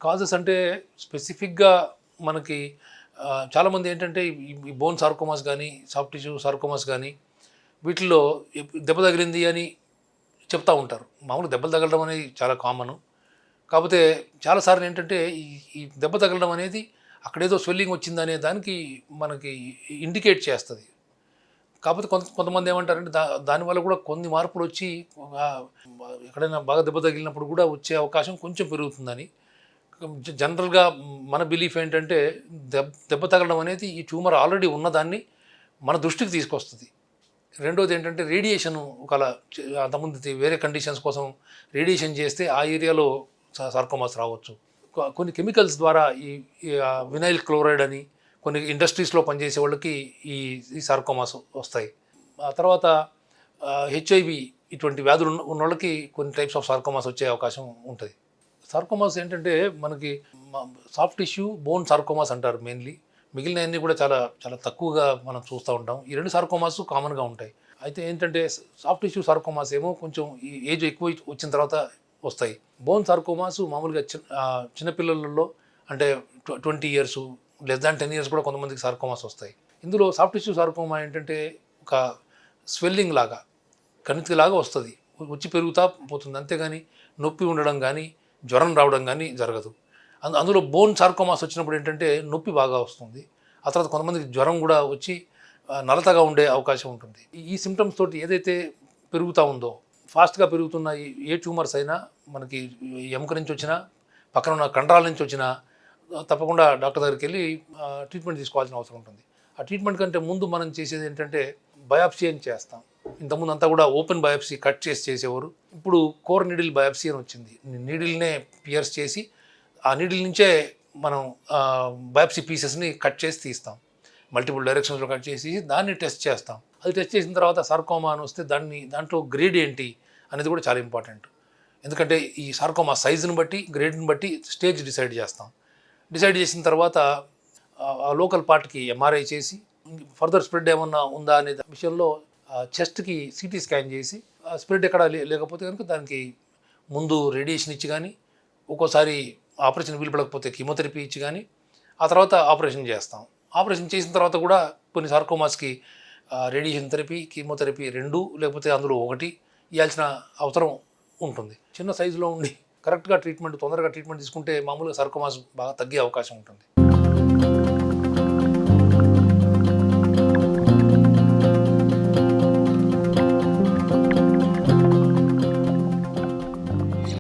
Causes అంటే స్పెసిఫిక్గా మనకి చాలామంది ఏంటంటే ఈ బోన్ సార్కోమాస్ కానీ సాఫ్ట్ టిష్యూ సార్కోమాస్ కానీ వీటిల్లో దెబ్బ తగిలింది అని చెప్తూ ఉంటారు. మామూలు దెబ్బలు తగలడం అనేది చాలా కామను. కాకపోతే చాలాసార్లు ఏంటంటే ఈ దెబ్బ తగలడం అనేది అక్కడేదో స్వెల్లింగ్ వచ్చిందనే దానికి మనకి ఇండికేట్ చేస్తుంది. కాకపోతే కొంతమంది ఏమంటారంటే దానివల్ల కూడా కొన్ని మార్పులు వచ్చి ఎక్కడైనా బాగా దెబ్బ తగిలినప్పుడు కూడా వచ్చే అవకాశం కొంచెం పెరుగుతుందని. జనరల్గా మన బిలీఫ్ ఏంటంటే దెబ్బ తగలడం అనేది ఈ ట్యూమర్ ఆల్రెడీ ఉన్నదాన్ని మన దృష్టికి తీసుకొస్తుంది. రెండోది ఏంటంటే రేడియేషన్ ఒకవేళ అంతకుముందు వేరే కండిషన్స్ కోసం రేడియేషన్ చేస్తే ఆ ఏరియాలో సార్కోమాస్ రావచ్చు. కొన్ని కెమికల్స్ ద్వారా ఈ వినైల్ క్లోరైడ్ అని కొన్ని ఇండస్ట్రీస్లో పనిచేసే వాళ్ళకి ఈ సార్కోమాస్ వస్తాయి. ఆ తర్వాత హెచ్ఐవి ఇటువంటి వ్యాధులు ఉన్న వాళ్ళకి కొన్ని టైప్స్ ఆఫ్ సార్కోమాస్ వచ్చే అవకాశం ఉంటుంది. సార్కోమాస్ ఏంటంటే మనకి సాఫ్ట్ టిష్యూ బోన్ సార్కోమాస్ అంటారు మెయిన్లీ. మిగిలినవన్నీ కూడా చాలా చాలా తక్కువగా మనం చూస్తూ ఉంటాం. ఈ రెండు సార్కోమాస్ కామన్గా ఉంటాయి. అయితే ఏంటంటే సాఫ్ట్ టిష్యూ సార్కోమాస్ ఏమో కొంచెం ఈ ఏజ్ ఎక్కువ వచ్చిన తర్వాత వస్తాయి. బోన్ సార్కోమాస్ మామూలుగా చిన్నపిల్లలలో అంటే 20 years లెస్ దాన్ 10 years కూడా కొంతమందికి సార్కోమాస్ వస్తాయి. ఇందులో సాఫ్ట్ టిష్యూ సార్కోమా ఏంటంటే ఒక స్వెల్లింగ్ లాగా కణితిలాగా వస్తుంది, వచ్చి పెరుగుతూ పోతుంది. అంతేగాని నొప్పి ఉండడం కానీ జ్వరం రావడం కానీ జరగదు. అందులో బోన్ సార్కోమాస్ వచ్చినప్పుడు ఏంటంటే నొప్పి బాగా వస్తుంది. ఆ తర్వాత కొంతమందికి జ్వరం కూడా వచ్చి నలతగా ఉండే అవకాశం ఉంటుంది. ఈ సిమ్టమ్స్ తోటి ఏదైతే పెరుగుతూ ఉందో ఫాస్ట్గా పెరుగుతున్న ఏ ట్యూమర్స్ అయినా మనకి ఎముక నుంచి వచ్చినా పక్కన ఉన్న కండరాల నుంచి వచ్చినా తప్పకుండా డాక్టర్ దగ్గరికి వెళ్ళి ట్రీట్మెంట్ తీసుకోవాల్సిన అవసరం ఉంటుంది. ఆ ట్రీట్మెంట్ కంటే ముందు మనం చేసేది ఏంటంటే బయాప్సీ అని చేస్తాం. ఇంతకుముందు అంతా కూడా ఓపెన్ బయాప్సీ కట్ చేసేవారు. ఇప్పుడు కోర్ నీడిల్ బయాప్సీ అని వచ్చింది. నీడిల్నే పియర్స్ చేసి ఆ నీడిల్ నుంచే మనం బయాప్సీ పీసెస్ని కట్ చేసి తీస్తాం. మల్టిపుల్ డైరెక్షన్స్లో కట్ చేసి దాన్ని టెస్ట్ చేస్తాం. అది టెస్ట్ చేసిన తర్వాత సార్కోమా అని వస్తే దాంట్లో గ్రేడ్ ఏంటి అనేది కూడా చాలా ఇంపార్టెంట్. ఎందుకంటే ఈ సార్కోమా సైజుని బట్టి గ్రేడ్ని బట్టి స్టేజ్ డిసైడ్ చేస్తాం. డిసైడ్ చేసిన తర్వాత ఆ లోకల్ పార్ట్కి ఎంఆర్ఐ చేసి ఫర్దర్ స్ప్రెడ్ ఏమన్నా ఉందా అనే విషయంలో చెస్ట్కి సిటీ స్కాన్ చేసి స్ప్రెడ్ ఎక్కడ లేకపోతే కనుక దానికి ముందు రేడియేషన్ ఇచ్చి కానీ ఒక్కోసారి ఆపరేషన్ వీలుపడకపోతే కీమోథెరపీ ఇచ్చి కానీ ఆ తర్వాత ఆపరేషన్ చేస్తాం. ఆపరేషన్ చేసిన తర్వాత కూడా కొన్ని సార్కోమాస్కి రేడియేషన్ థెరపీ కీమోథెరపీ 2 లేకపోతే అందులో 1 ఇవ్వాల్సిన అవసరం ఉంటుంది. చిన్న సైజులో ఉండి కరెక్ట్గా ట్రీట్మెంట్ తొందరగా ట్రీట్మెంట్ తీసుకుంటే మామూలుగా సార్కోమాస్ బాగా తగ్గే అవకాశం ఉంటుంది.